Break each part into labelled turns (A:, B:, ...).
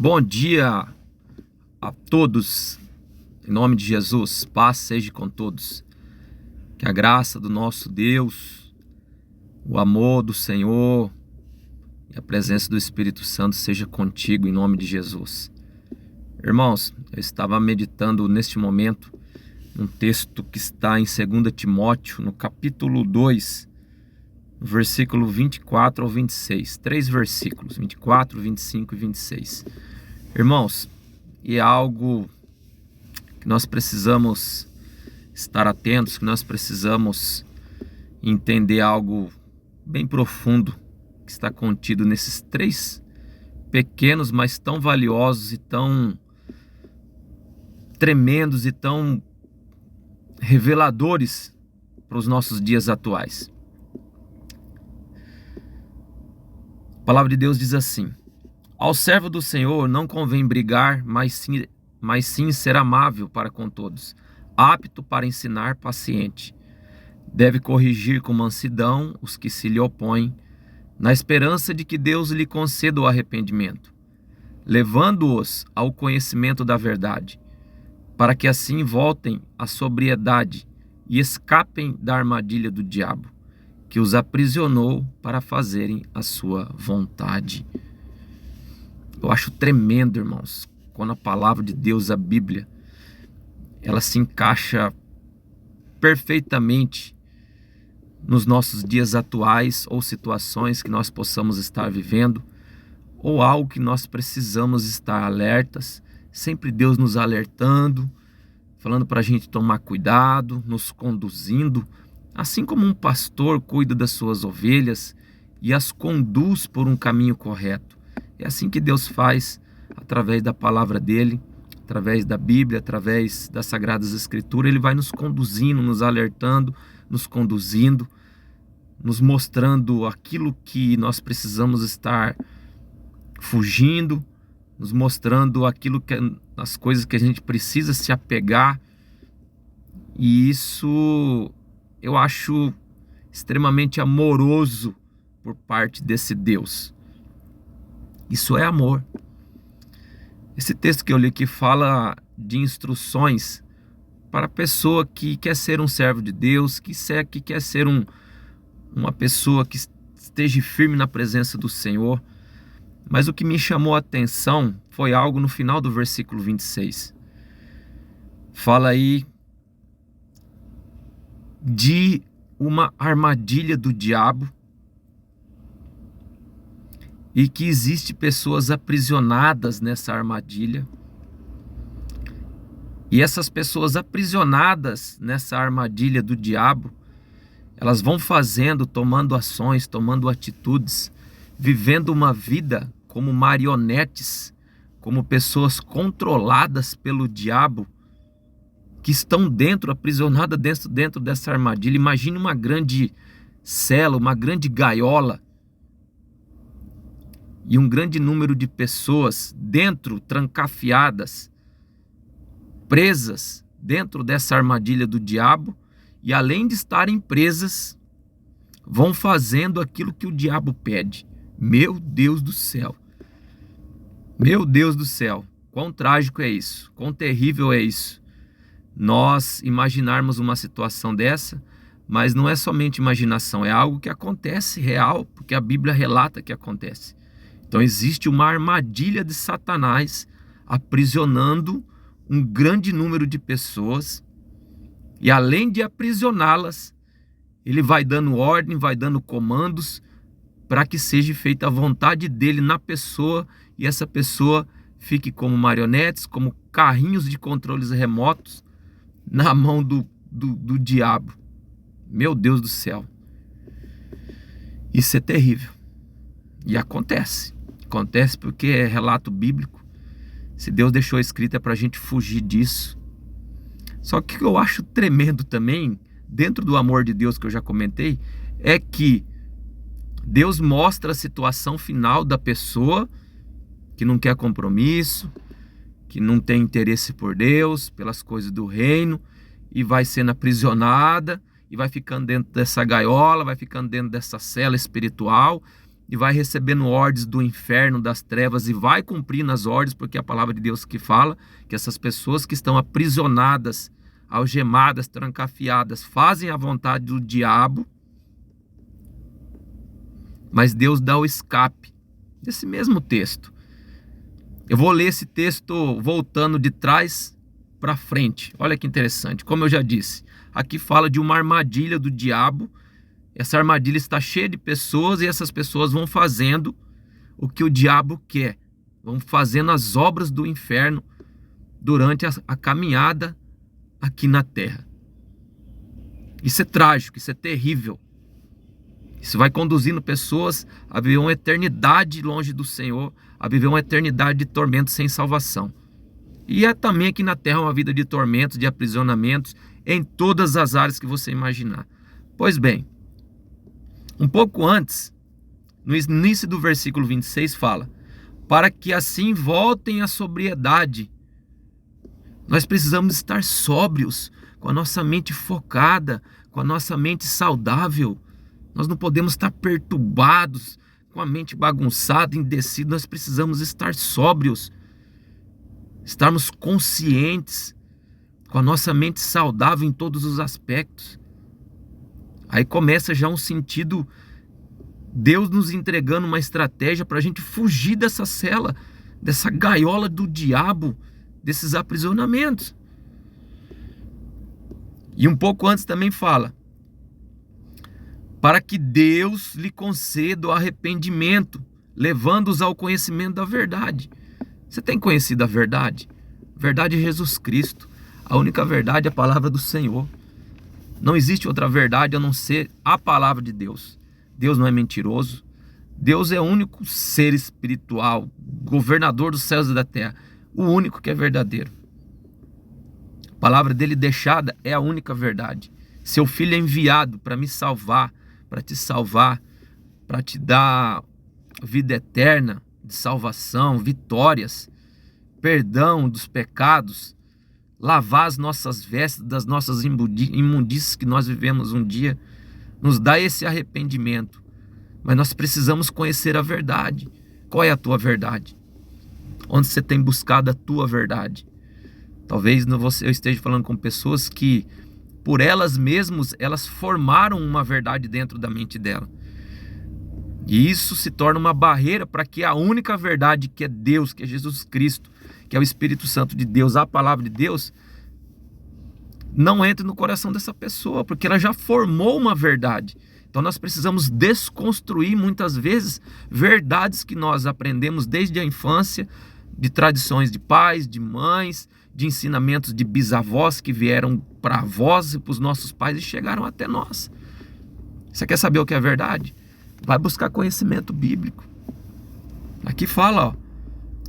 A: Bom dia a todos, em nome de Jesus, paz seja com todos. Que a graça do nosso Deus, o amor do Senhor e a presença do Espírito Santo seja contigo, em nome de Jesus. Irmãos, eu estava meditando neste momento um texto que está em 2 Timóteo, no capítulo 2, versículo 24 ao 26. 3 versículos, 24, 25 e 26. Irmãos, e é algo que nós precisamos estar atentos, que nós precisamos entender algo bem profundo que está contido nesses 3 pequenos, mas tão valiosos e tão tremendos e tão reveladores para os nossos dias atuais. A palavra de Deus diz assim: ao servo do Senhor não convém brigar, mas sim ser amável para com todos, apto para ensinar, paciente. Deve corrigir com mansidão os que se lhe opõem, na esperança de que Deus lhe conceda o arrependimento, levando-os ao conhecimento da verdade, para que assim voltem à sobriedade e escapem da armadilha do diabo, que os aprisionou para fazerem a sua vontade. Eu acho tremendo, irmãos, quando a palavra de Deus, a Bíblia, ela se encaixa perfeitamente nos nossos dias atuais ou situações que nós possamos estar vivendo, ou algo que nós precisamos estar alertas, sempre Deus nos alertando, falando para a gente tomar cuidado, nos conduzindo, assim como um pastor cuida das suas ovelhas e as conduz por um caminho correto. É assim que Deus faz, através da palavra dele, através da Bíblia, através das Sagradas Escrituras. Ele vai nos conduzindo, nos alertando, nos conduzindo, nos mostrando aquilo que nós precisamos estar fugindo, nos mostrando as coisas que a gente precisa se apegar. E isso eu acho extremamente amoroso por parte desse Deus. Isso é amor. Esse texto que eu li aqui fala de instruções para a pessoa que quer ser um servo de Deus, que quer ser uma pessoa que esteja firme na presença do Senhor. Mas o que me chamou a atenção foi algo no final do versículo 26. Fala aí de uma armadilha do diabo, e que existe pessoas aprisionadas nessa armadilha. E essas pessoas aprisionadas nessa armadilha do diabo, elas vão tomando ações, tomando atitudes, vivendo uma vida como marionetes, como pessoas controladas pelo diabo, que estão aprisionadas dentro dessa armadilha. Imagine uma grande cela, uma grande gaiola, e um grande número de pessoas trancafiadas, presas dentro dessa armadilha do diabo, e além de estarem presas, vão fazendo aquilo que o diabo pede. Meu Deus do céu! Meu Deus do céu! Quão trágico é isso! Quão terrível é isso! Nós imaginarmos uma situação dessa, mas não é somente imaginação, é algo que acontece real, porque a Bíblia relata que acontece. Então existe uma armadilha de Satanás aprisionando um grande número de pessoas, e além de aprisioná-las, ele vai dando ordem, vai dando comandos para que seja feita a vontade dele na pessoa, e essa pessoa fique como marionetes, como carrinhos de controles remotos na mão do diabo. Meu Deus do céu! Isso é terrível. E acontece porque é relato bíblico. Se Deus deixou escrito é para a gente fugir disso. Só que o que eu acho tremendo também, dentro do amor de Deus que eu já comentei, é que Deus mostra a situação final da pessoa que não quer compromisso, que não tem interesse por Deus, pelas coisas do reino, e vai sendo aprisionada, e vai ficando dentro dessa gaiola, vai ficando dentro dessa cela espiritual, e vai recebendo ordens do inferno, das trevas, e vai cumprindo as ordens, porque é a palavra de Deus que fala que essas pessoas que estão aprisionadas, algemadas, trancafiadas, fazem a vontade do diabo, mas Deus dá o escape desse mesmo texto. Eu vou ler esse texto voltando de trás para frente. Olha que interessante. Como eu já disse, aqui fala de uma armadilha do diabo. Essa armadilha está cheia de pessoas e essas pessoas vão fazendo o que o diabo quer. Vão fazendo as obras do inferno durante a caminhada aqui na terra. Isso é trágico, isso é terrível. Isso vai conduzindo pessoas a viver uma eternidade longe do Senhor, a viver uma eternidade de tormentos sem salvação. E é também aqui na terra uma vida de tormentos, de aprisionamentos, em todas as áreas que você imaginar. Pois bem, um pouco antes, no início do versículo 26 fala: para que assim voltem à sobriedade. Nós precisamos estar sóbrios, com a nossa mente focada, com a nossa mente saudável. Nós não podemos estar perturbados, com a mente bagunçada, indecida. Nós precisamos estar sóbrios, estarmos conscientes, com a nossa mente saudável em todos os aspectos. Aí começa já um sentido, Deus nos entregando uma estratégia para a gente fugir dessa cela, dessa gaiola do diabo, desses aprisionamentos. E um pouco antes também fala: para que Deus lhe conceda o arrependimento, levando-os ao conhecimento da verdade. Você tem conhecido a verdade? A verdade é Jesus Cristo. A única verdade é a palavra do Senhor. Não existe outra verdade a não ser a palavra de Deus. Deus não é mentiroso. Deus é o único ser espiritual, governador dos céus e da terra, o único que é verdadeiro. A palavra dele deixada é a única verdade. Seu filho é enviado para me salvar, para te salvar, para te dar vida eterna, de salvação, vitórias, perdão dos pecados, lavar as nossas vestes das nossas imundícies que nós vivemos um dia, nos dá esse arrependimento. Mas nós precisamos conhecer a verdade. Qual é a tua verdade? Onde você tem buscado a tua verdade? Talvez eu esteja falando com pessoas que, por elas mesmas, elas formaram uma verdade dentro da mente dela. E isso se torna uma barreira para que a única verdade, que é Deus, que é Jesus Cristo, que é o Espírito Santo de Deus, a palavra de Deus, não entre no coração dessa pessoa, porque ela já formou uma verdade. Então nós precisamos desconstruir muitas vezes verdades que nós aprendemos desde a infância, de tradições de pais, de mães, de ensinamentos de bisavós que vieram para avós e para os nossos pais e chegaram até nós. Você quer saber o que é verdade? Vai buscar conhecimento bíblico. Aqui fala, ó,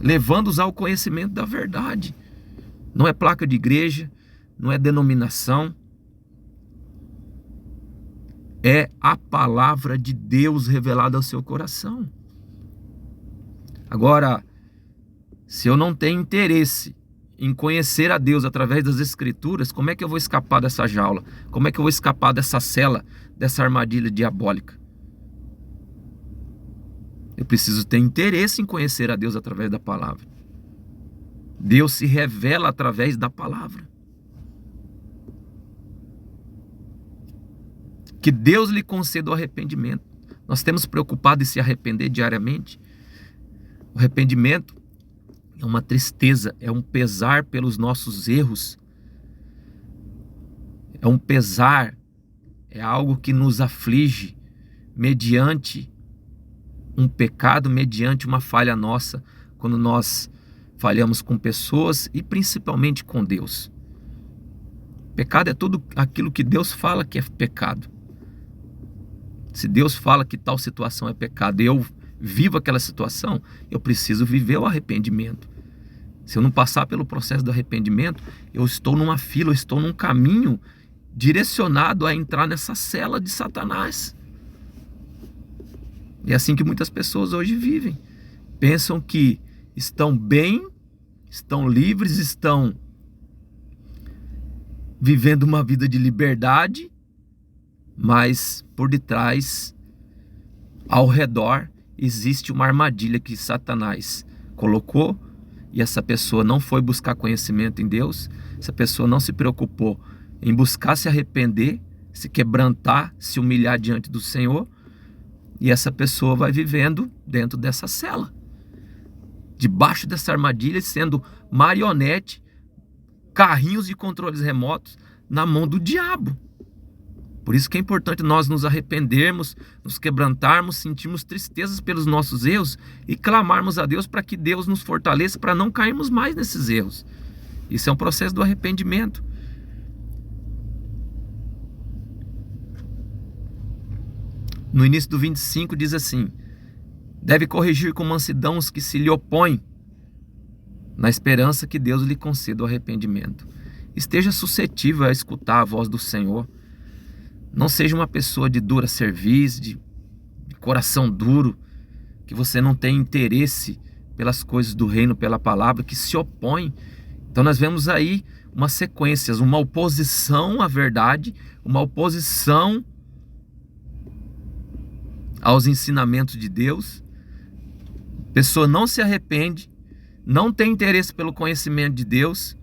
A: levando-os ao conhecimento da verdade. Não é placa de igreja, não é denominação. É a palavra de Deus revelada ao seu coração. Agora, se eu não tenho interesse em conhecer a Deus através das Escrituras, como é que eu vou escapar dessa jaula? Como é que eu vou escapar dessa cela, dessa armadilha diabólica? Eu preciso ter interesse em conhecer a Deus através da palavra. Deus se revela através da palavra. Que Deus lhe conceda o arrependimento. Nós temos preocupado em se arrepender diariamente. O arrependimento é uma tristeza, é um pesar pelos nossos erros. É um pesar, é algo que nos aflige mediante um pecado, mediante uma falha nossa, quando nós falhamos com pessoas e principalmente com Deus. Pecado é tudo aquilo que Deus fala que é pecado. Se Deus fala que tal situação é pecado e eu vivo aquela situação, eu preciso viver o arrependimento. Se eu não passar pelo processo do arrependimento, eu estou numa fila, eu estou num caminho direcionado a entrar nessa cela de Satanás. É assim que muitas pessoas hoje vivem. Pensam que estão bem, estão livres, estão vivendo uma vida de liberdade, mas por detrás, ao redor, existe uma armadilha que Satanás colocou e essa pessoa não foi buscar conhecimento em Deus, essa pessoa não se preocupou em buscar se arrepender, se quebrantar, se humilhar diante do Senhor, e essa pessoa vai vivendo dentro dessa cela, debaixo dessa armadilha, sendo marionete, carrinhos de controles remotos na mão do diabo. Por isso que é importante nós nos arrependermos, nos quebrantarmos, sentirmos tristezas pelos nossos erros e clamarmos a Deus para que Deus nos fortaleça para não cairmos mais nesses erros. Isso é um processo do arrependimento. No início do 25 diz assim: deve corrigir com mansidão os que se lhe opõem, na esperança que Deus lhe conceda o arrependimento. Esteja suscetível a escutar a voz do Senhor. Não seja uma pessoa de dura cerviz, de coração duro, que você não tem interesse pelas coisas do reino, pela palavra, que se opõe. Então nós vemos aí uma sequência, uma oposição à verdade, uma oposição aos ensinamentos de Deus. A pessoa não se arrepende, não tem interesse pelo conhecimento de Deus,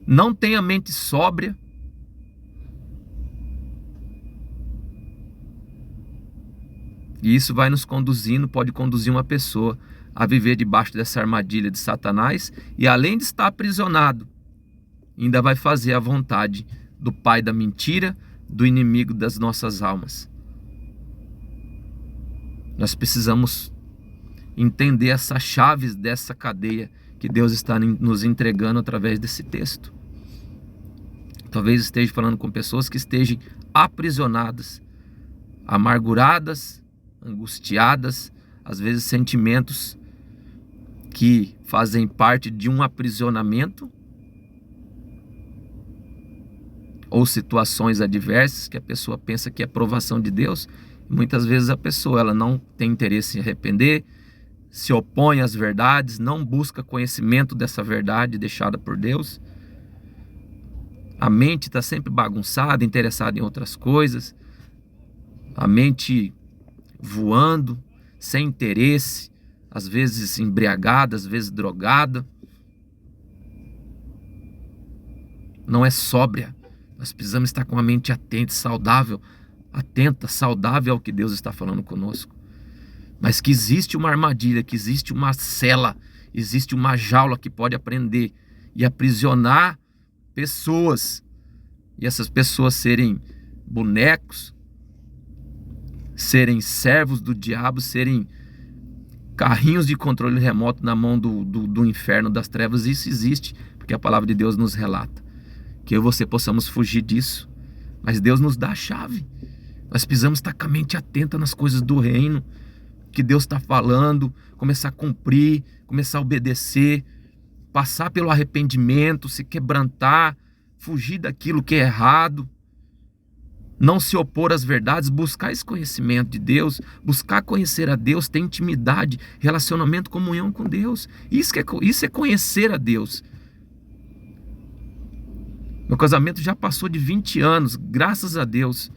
A: não tem a mente sóbria, e isso vai nos conduzindo, pode conduzir uma pessoa a viver debaixo dessa armadilha de Satanás, e além de estar aprisionado, ainda vai fazer a vontade do pai da mentira, do inimigo das nossas almas. Nós precisamos entender essas chaves dessa cadeia que Deus está nos entregando através desse texto. Talvez esteja falando com pessoas que estejam aprisionadas, amarguradas, angustiadas, às vezes sentimentos que fazem parte de um aprisionamento, ou situações adversas que a pessoa pensa que é aprovação de Deus. Muitas vezes a pessoa ela não tem interesse em arrepender, se opõe às verdades, não busca conhecimento dessa verdade deixada por Deus. A mente está sempre bagunçada, interessada em outras coisas, a mente voando, sem interesse, às vezes embriagada, às vezes drogada. Não é sóbria. Nós precisamos estar com a mente atenta, saudável ao que Deus está falando conosco. Mas que existe uma armadilha, que existe uma cela, existe uma jaula que pode prender e aprisionar pessoas. E essas pessoas serem bonecos, serem servos do diabo, serem carrinhos de controle remoto na mão do inferno, das trevas. Isso existe, porque a palavra de Deus nos relata. Que eu e você possamos fugir disso. Mas Deus nos dá a chave. Nós precisamos estar com a mente atenta nas coisas do reino, que Deus está falando, começar a cumprir, começar a obedecer, passar pelo arrependimento, se quebrantar, fugir daquilo que é errado, não se opor às verdades, buscar esse conhecimento de Deus, buscar conhecer a Deus, ter intimidade, relacionamento, comunhão com Deus. Isso é conhecer a Deus. Meu casamento já passou de 20 anos, graças a Deus.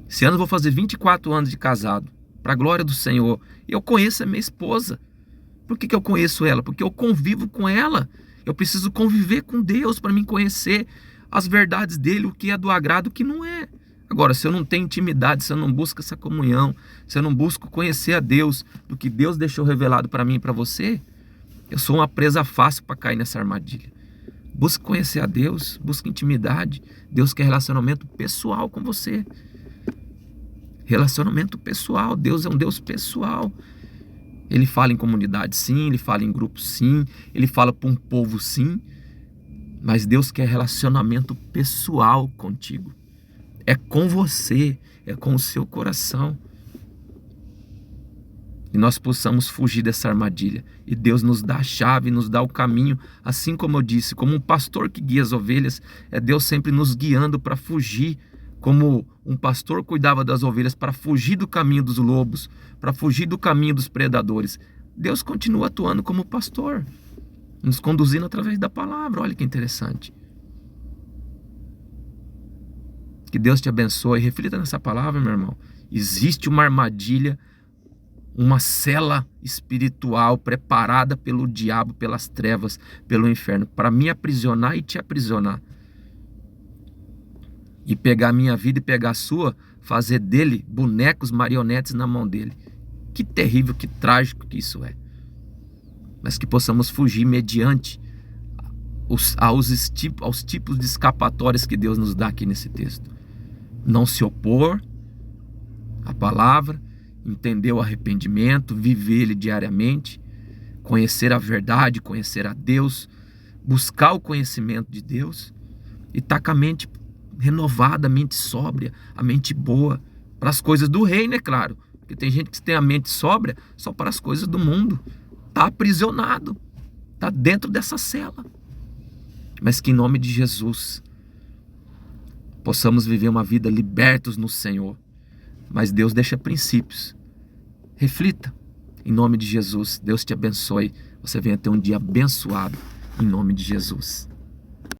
A: Esse ano eu vou fazer 24 anos de casado, para a glória do Senhor. Eu conheço a minha esposa. Por que eu conheço ela? Porque eu convivo com ela. Eu preciso conviver com Deus para me conhecer as verdades dele, o que é do agrado, o que não é. Agora, se eu não tenho intimidade, se eu não busco essa comunhão, se eu não busco conhecer a Deus, do que Deus deixou revelado para mim e para você, eu sou uma presa fácil para cair nessa armadilha. Busque conhecer a Deus, busque intimidade. Deus quer relacionamento pessoal com você. Relacionamento pessoal. Deus é um Deus pessoal. Ele fala em comunidade sim, ele fala em grupo sim, ele fala para um povo sim, mas Deus quer relacionamento pessoal contigo. É com você, é com o seu coração. E nós possamos fugir dessa armadilha. E Deus nos dá a chave, nos dá o caminho. Assim como eu disse, como um pastor que guia as ovelhas, é Deus sempre nos guiando para fugir. Como um pastor cuidava das ovelhas para fugir do caminho dos lobos, para fugir do caminho dos predadores. Deus continua atuando como pastor, nos conduzindo através da palavra. Olha que interessante. Que Deus te abençoe. Reflita nessa palavra, meu irmão. Existe uma armadilha, uma cela espiritual preparada pelo diabo, pelas trevas, pelo inferno, para me aprisionar e te aprisionar. E pegar a minha vida e pegar a sua, fazer dele bonecos, marionetes na mão dele. Que terrível, que trágico que isso é. Mas que possamos fugir mediante aos tipos de escapatórias que Deus nos dá aqui nesse texto. Não se opor à palavra, entender o arrependimento, viver ele diariamente, conhecer a verdade, conhecer a Deus, buscar o conhecimento de Deus e estar com a mente renovada, a mente sóbria, a mente boa, para as coisas do reino, é claro. Porque tem gente que tem a mente sóbria só para as coisas do mundo. Está aprisionado, está dentro dessa cela. Mas que em nome de Jesus possamos viver uma vida libertos no Senhor. Mas Deus deixa princípios. Reflita. Em nome de Jesus, Deus te abençoe. Você venha ter um dia abençoado. Em nome de Jesus.